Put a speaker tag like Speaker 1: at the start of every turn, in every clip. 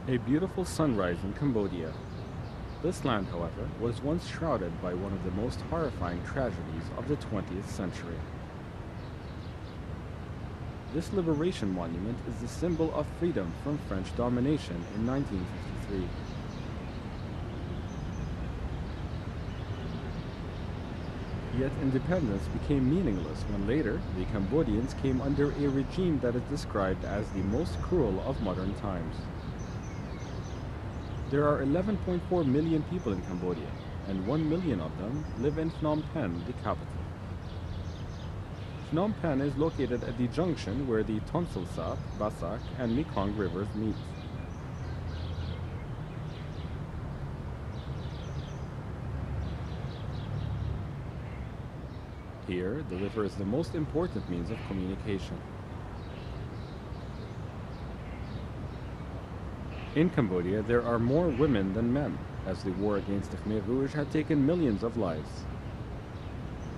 Speaker 1: A beautiful sunrise in Cambodia. This land, however, was once shrouded by one of the most horrifying tragedies of the 20th century. This liberation monument is the symbol of freedom from French domination in 1953. Yet independence became meaningless when later the Cambodians came under a regime that is described as the most cruel of modern times. There are 11.4 million people in Cambodia, and 1 million of them live in Phnom Penh, the capital. Phnom Penh is located at the junction where the Tonsil Sap, Basak, and Mekong rivers meet. Here, the river is the most important means of communication. In Cambodia, there are more women than men, as the war against the Khmer Rouge had taken millions of lives.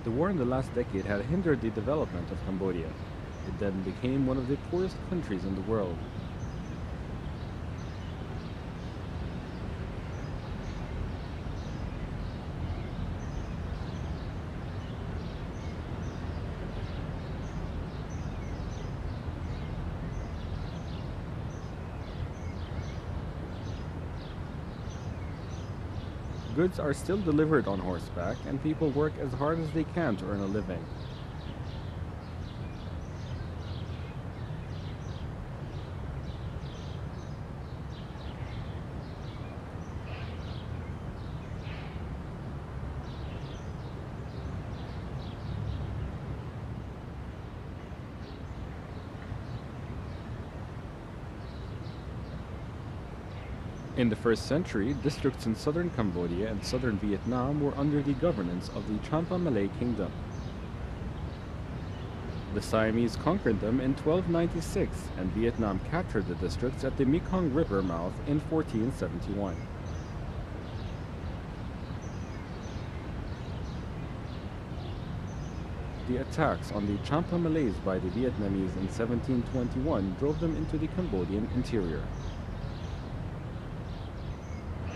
Speaker 1: The war in the last decade had hindered the development of Cambodia. It then became one of the poorest countries in the world. Goods are still delivered on horseback, and people work as hard as they can to earn a living. In the first century, districts in southern Cambodia and southern Vietnam were under the governance of the Champa Malay Kingdom. The Siamese conquered them in 1296, and Vietnam captured the districts at the Mekong River mouth in 1471. The attacks on the Champa Malays by the Vietnamese in 1721 drove them into the Cambodian interior.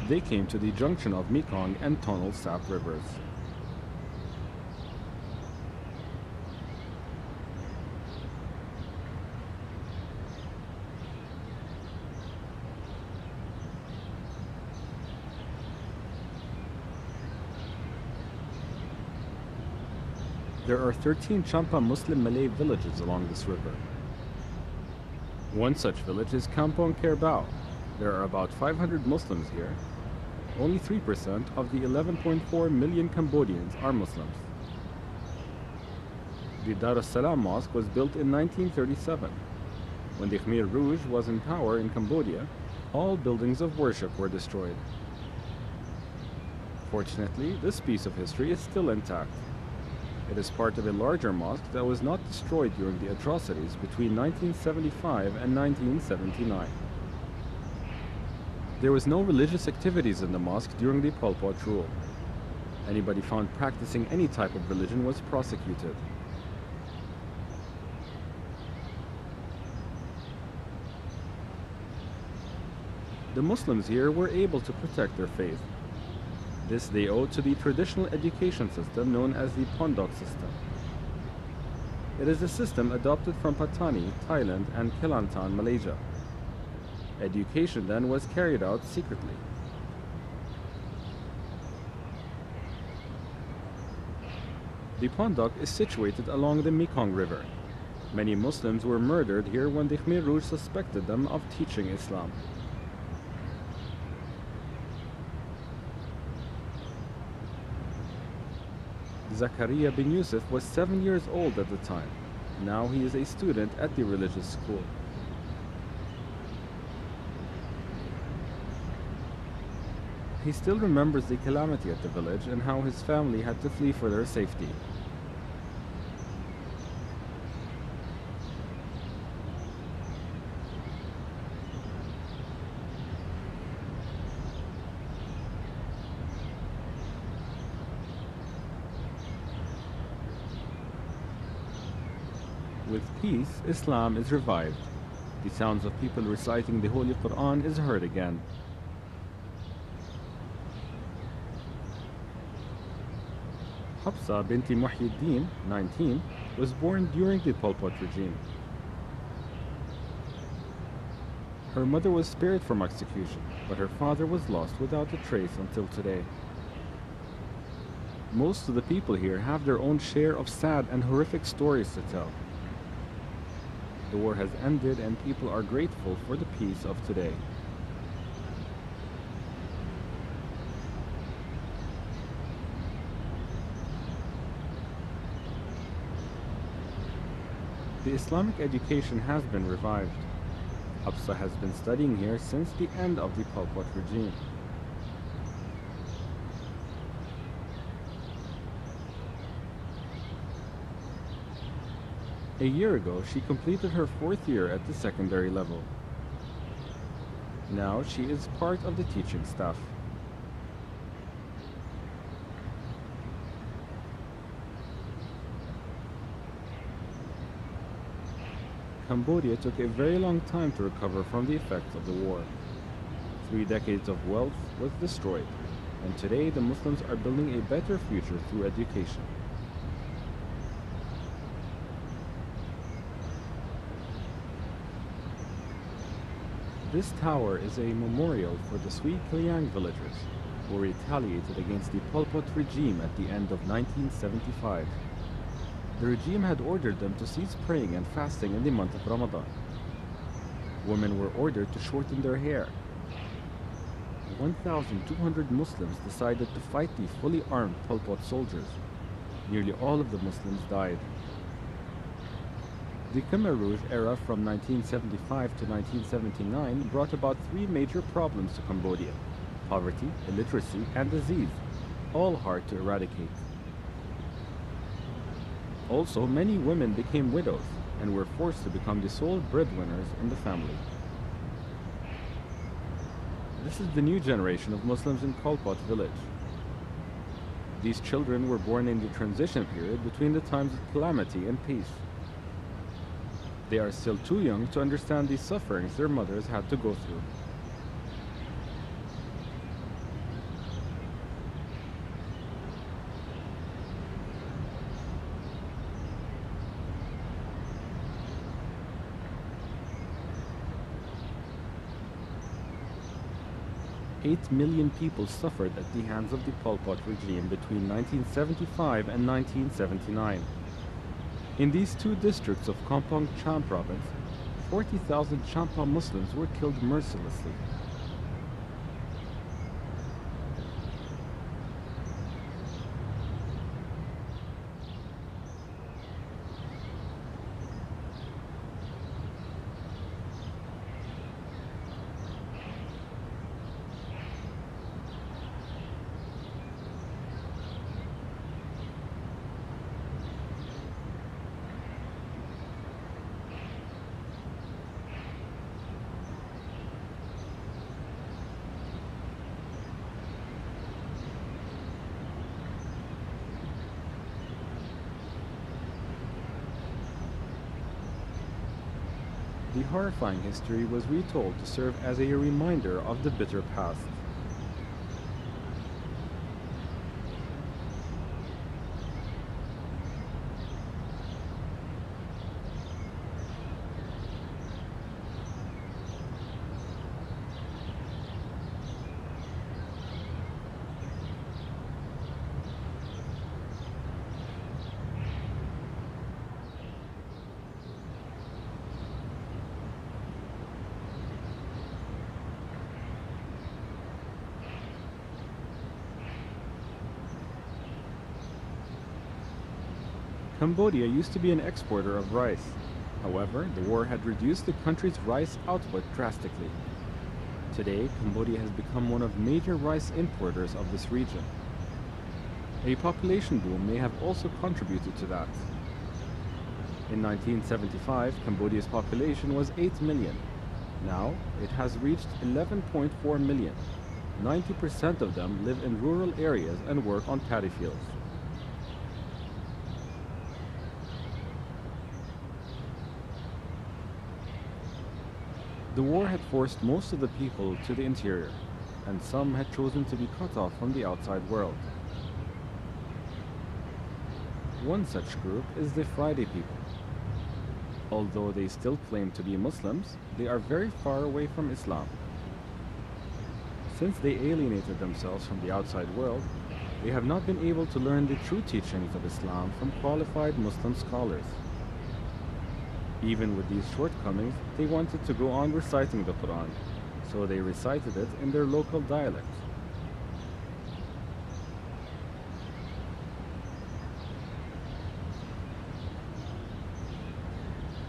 Speaker 1: They came to the junction of Mekong and Tonle Sap rivers. There are 13 Champa Muslim Malay villages along this river. One such village is Kampong Kerbao. There are about 500 Muslims here. Only 3% of the 11.4 million Cambodians are Muslims. The Dar es Salaam Mosque was built in 1937. When the Khmer Rouge was in power in Cambodia, all buildings of worship were destroyed. Fortunately, this piece of history is still intact. It is part of a larger mosque that was not destroyed during the atrocities between 1975 and 1979. There was no religious activities in the mosque during the Pol Pot rule. Anybody found practicing any type of religion was prosecuted. The Muslims here were able to protect their faith. This they owe to the traditional education system known as the Pondok system. It is a system adopted from Patani, Thailand, and Kelantan, Malaysia. Education then was carried out secretly. The Pondok is situated along the Mekong River. Many Muslims were murdered here when the Khmer Rouge suspected them of teaching Islam. Zakaria bin Yusuf was 7 years old at the time. Now he is a student at the religious school. He still remembers the calamity at the village and how his family had to flee for their safety. With peace, Islam is revived. The sounds of people reciting the Holy Quran is heard again. Hafsa binti Muhyiddin, 19, was born during the Pol Pot regime. Her mother was spared from execution, but her father was lost without a trace until today. Most of the people here have their own share of sad and horrific stories to tell. The war has ended and people are grateful for the peace of today. The Islamic education has been revived. Hafsa has been studying here since the end of the Pol Pot regime. A year ago, she completed her 4th year at the secondary level. Now she is part of the teaching staff. Cambodia took a very long time to recover from the effects of the war. 3 decades of wealth was destroyed, and today the Muslims are building a better future through education. This tower is a memorial for the Sui Kliang villagers who retaliated against the Pol Pot regime at the end of 1975. The regime had ordered them to cease praying and fasting in the month of Ramadan. Women were ordered to shorten their hair. 1,200 Muslims decided to fight the fully armed Pol Pot soldiers. Nearly all of the Muslims died. The Khmer Rouge era from 1975 to 1979 brought about 3 major problems to Cambodia: poverty, illiteracy, and disease, all hard to eradicate. Also, many women became widows and were forced to become the sole breadwinners in the family. This is the new generation of Muslims in Pol Pot village. These children were born in the transition period between the times of calamity and peace. They are still too young to understand the sufferings their mothers had to go through. Eight million people suffered at the hands of the Pol Pot regime between 1975 and 1979. In these 2 districts of Kampong Cham province, 40,000 Champa Muslims were killed mercilessly. The horrifying history was retold to serve as a reminder of the bitter past. Cambodia used to be an exporter of rice. However, the war had reduced the country's rice output drastically. Today, Cambodia has become one of major rice importers of this region. A population boom may have also contributed to that. In 1975, Cambodia's population was 8 million. Now, it has reached 11.4 million. 90% of them live in rural areas and work on paddy fields. The war had forced most of the people to the interior, and some had chosen to be cut off from the outside world. One such group is the Friday people. Although they still claim to be Muslims, they are very far away from Islam. Since they alienated themselves from the outside world, they have not been able to learn the true teachings of Islam from qualified Muslim scholars. Even with these shortcomings, they wanted to go on reciting the Quran, so they recited it in their local dialect.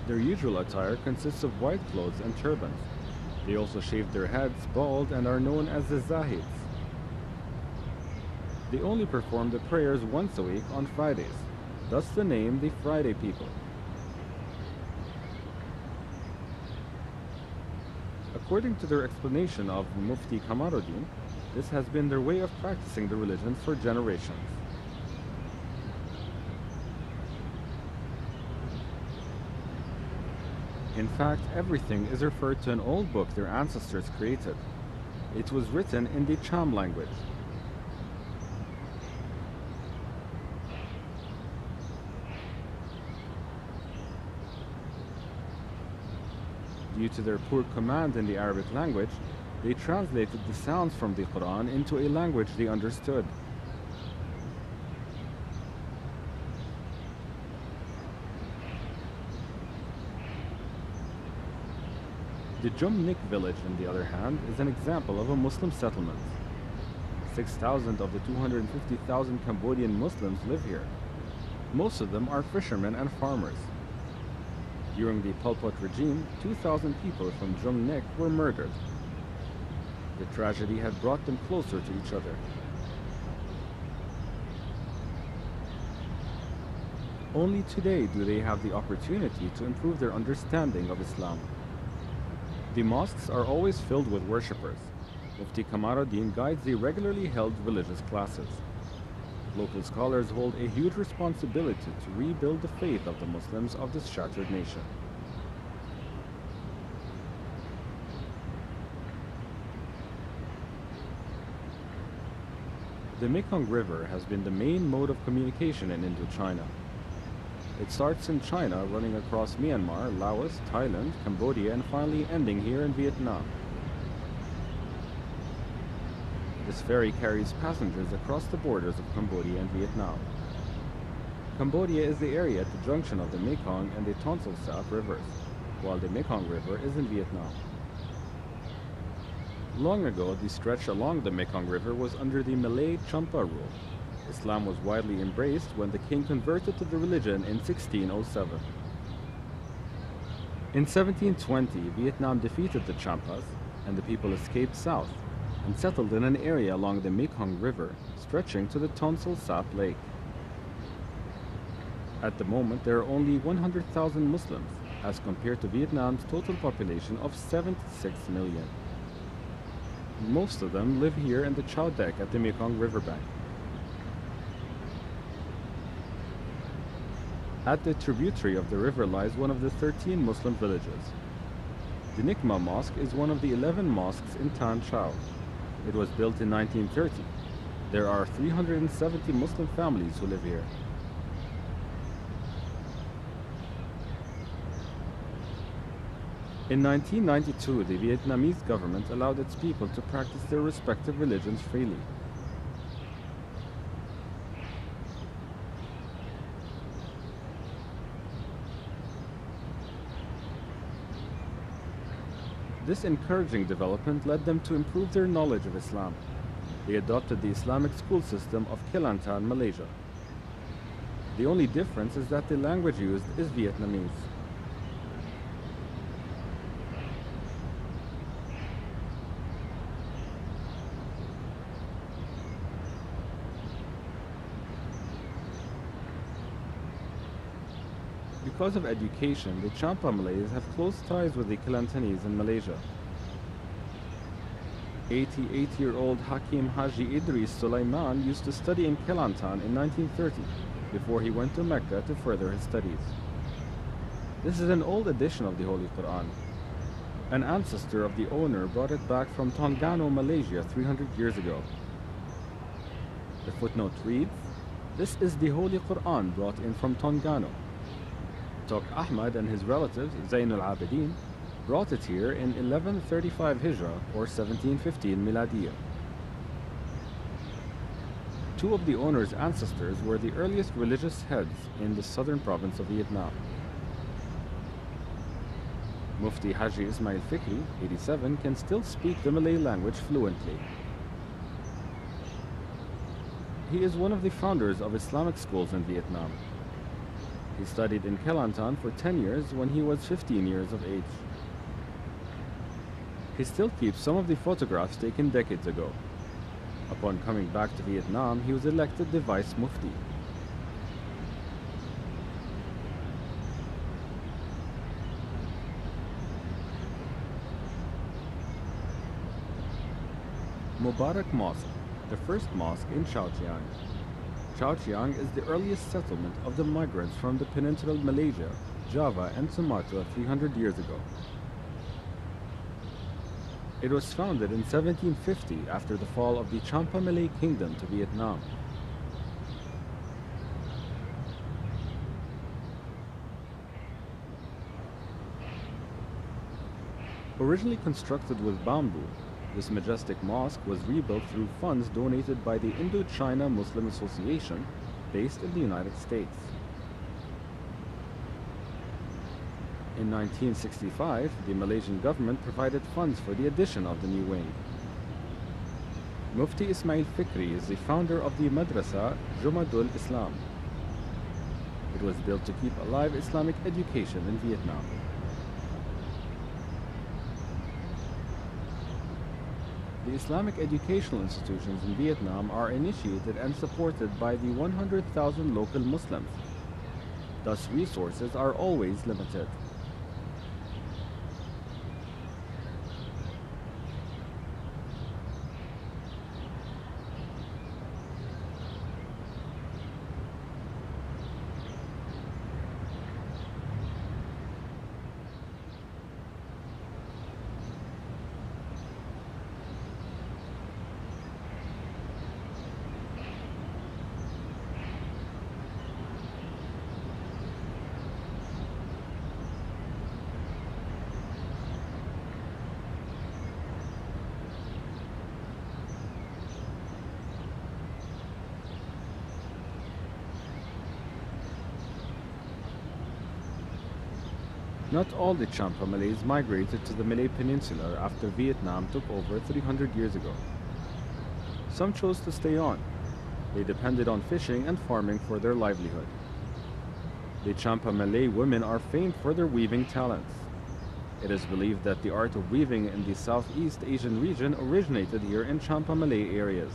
Speaker 1: Their usual attire consists of white clothes and turbans. They also shave their heads bald and are known as the Zahids. They only perform the prayers once a week on Fridays, thus the name the Friday people. According to their explanation of Mufti Kamaruddin, this has been their way of practicing the religion for generations. In fact, everything is referred to an old book their ancestors created. It was written in the Cham language. Due to their poor command in the Arabic language, they translated the sounds from the Quran into a language they understood. The Jumnik village, on the other hand, is an example of a Muslim settlement. 6,000 of the 250,000 Cambodian Muslims live here. Most of them are fishermen and farmers. During the Pol Pot regime, 2,000 people from Jumnik were murdered. The tragedy had brought them closer to each other. Only today do they have the opportunity to improve their understanding of Islam. The mosques are always filled with worshippers. Mufti Kamaruddin guides the regularly held religious classes. Local scholars hold a huge responsibility to rebuild the faith of the Muslims of this shattered nation. The Mekong River has been the main mode of communication in Indochina. It starts in China, running across Myanmar, Laos, Thailand, Cambodia, and finally ending here in Vietnam. This ferry carries passengers across the borders of Cambodia and Vietnam. Cambodia is the area at the junction of the Mekong and the Tonsil Sap rivers, while the Mekong River is in Vietnam. Long ago, the stretch along the Mekong River was under the Malay Champa rule. Islam was widely embraced when the king converted to the religion in 1607. In 1720, Vietnam defeated the Champas, and the people escaped south and settled in an area along the Mekong River, stretching to the Tonsil Sap Lake. At the moment, there are only 100,000 Muslims, as compared to Vietnam's total population of 76 million. Most of them live here in the Chau Dek at the Mekong riverbank. At the tributary of the river lies one of the 13 Muslim villages. The Nikma Mosque is one of the 11 mosques in Tan Chau. It was built in 1930. There are 370 Muslim families who live here. In 1992, the Vietnamese government allowed its people to practice their respective religions freely. This encouraging development led them to improve their knowledge of Islam. They adopted the Islamic school system of Kelantan, Malaysia. The only difference is that the language used is Vietnamese. Because of education, the Champa Malays have close ties with the Kelantanese in Malaysia. 88-year-old Hakim Haji Idris Sulaiman used to study in Kelantan in 1930 before he went to Mecca to further his studies. This is an old edition of the Holy Quran. An ancestor of the owner brought it back from Terengganu, Malaysia 300 years ago. The footnote reads, "This is the Holy Quran brought in from Terengganu. Tok Ahmad and his relatives, Zain al-Abidin, brought it here in 1135 Hijrah or 1715 Miladiyah. Two of the owner's ancestors were the earliest religious heads in the southern province of Vietnam. Mufti Haji Ismail Fikri, 87, can still speak the Malay language fluently. He is one of the founders of Islamic schools in Vietnam. He studied in Kelantan for 10 years when he was 15 years of age. He still keeps some of the photographs taken decades ago. Upon coming back to Vietnam, he was elected the Vice Mufti. Mubarak Mosque, the first mosque in Chao Chiang. Chao Chiang is the earliest settlement of the migrants from the peninsular Malaysia, Java, and Sumatra 300 years ago. It was founded in 1750 after the fall of the Champa Malay Kingdom to Vietnam. Originally constructed with bamboo, this majestic mosque was rebuilt through funds donated by the Indochina Muslim Association, based in the United States. In 1965, the Malaysian government provided funds for the addition of the new wing. Mufti Ismail Fikri is the founder of the Madrasa Jumadul Islam. It was built to keep alive Islamic education in Vietnam. The Islamic educational institutions in Vietnam are initiated and supported by the 100,000 local Muslims. Thus, resources are always limited. Not all the Champa Malays migrated to the Malay Peninsula after Vietnam took over 300 years ago. Some chose to stay on. They depended on fishing and farming for their livelihood. The Champa Malay women are famed for their weaving talents. It is believed that the art of weaving in the Southeast Asian region originated here in Champa Malay areas.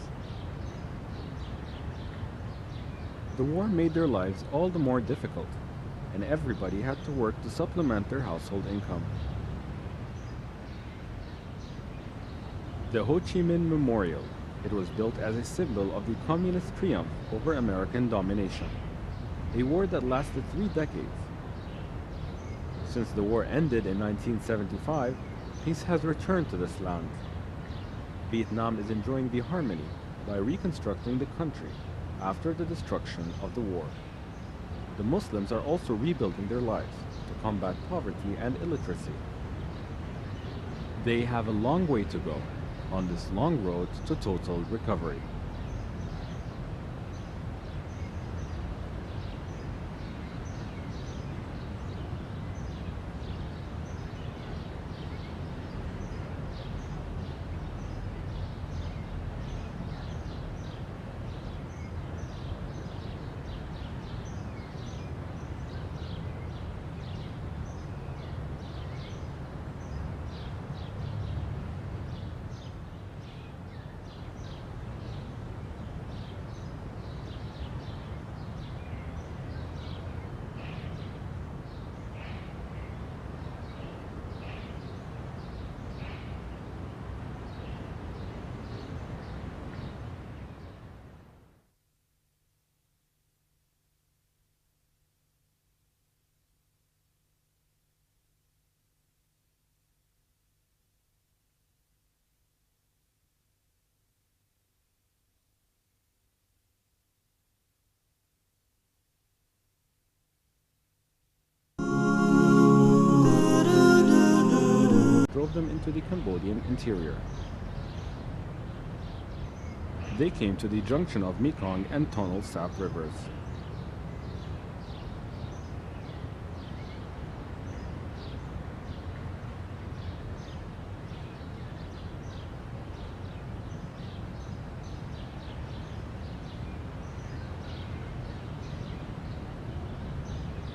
Speaker 1: The war made their lives all the more difficult, and everybody had to work to supplement their household income. The Ho Chi Minh Memorial. It was built as a symbol of the communist triumph over American domination, a war that lasted 3 decades. Since the war ended in 1975, peace has returned to this land. Vietnam is enjoying the harmony by reconstructing the country after the destruction of the war. The Muslims are also rebuilding their lives to combat poverty and illiteracy. They have a long way to go on this long road to total recovery. into the Cambodian interior. They came to the junction of Mekong and Tonle Sap rivers.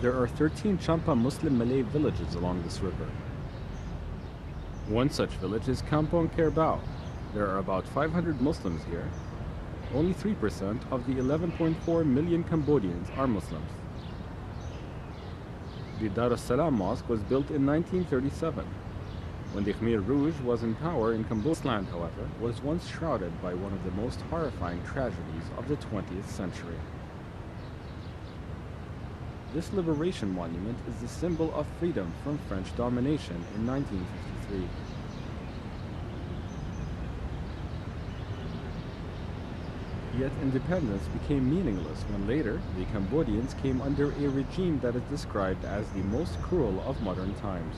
Speaker 1: There are 13 Champa Muslim Malay villages along this river. One such village is Kampong Kerbau. There are about 500 Muslims here. Only 3% of the 11.4 million Cambodians are Muslims. The Dar es Salaam Mosque was built in 1937. When the Khmer Rouge was in power in Cambodia, this land, however, was once shrouded by one of the most horrifying tragedies of the 20th century. This liberation monument is the symbol of freedom from French domination in 1953. Yet independence became meaningless when later the Cambodians came under a regime that is described as the most cruel of modern times.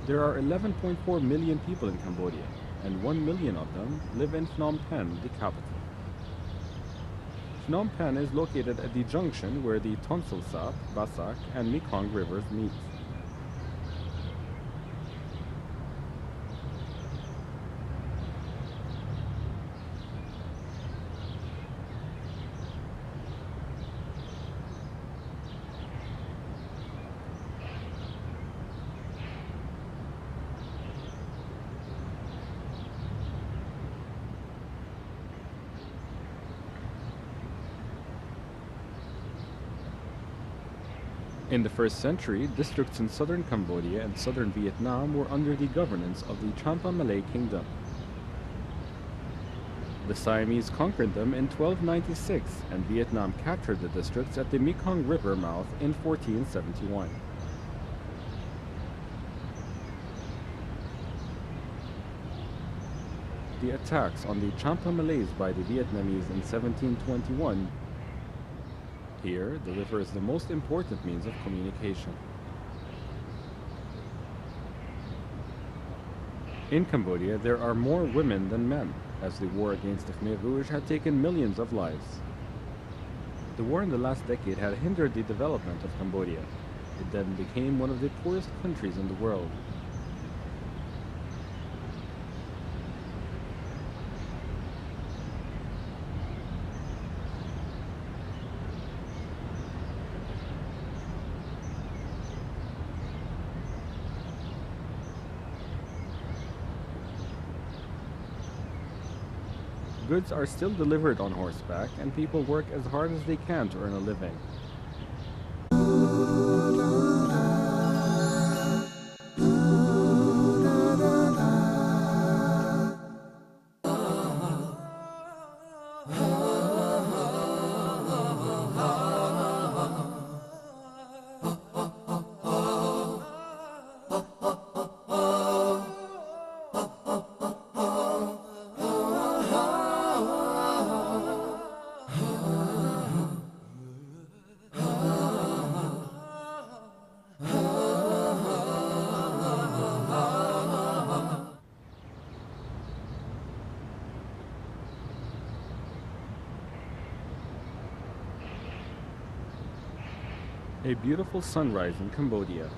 Speaker 1: There are 11.4 million people in Cambodia, and 1 million of them live in Phnom Penh, the capital. Phnom Penh is located at the junction where the Tonle Sap, Basak, and Mekong rivers meet. In the 1st century, districts in southern Cambodia and southern Vietnam were under the governance of the Champa Malay Kingdom. The Siamese conquered them in 1296, and Vietnam captured the districts at the Mekong River mouth in 1471. The attacks on the Champa Malays by the Vietnamese in 1721. Here, the river is the most important means of communication. In Cambodia, there are more women than men, as the war against the Khmer Rouge had taken millions of lives. The war in the last decade had hindered the development of Cambodia. It then became one of the poorest countries in the world. Goods are still delivered on horseback, and people work as hard as they can to earn a living. A beautiful sunrise in Cambodia.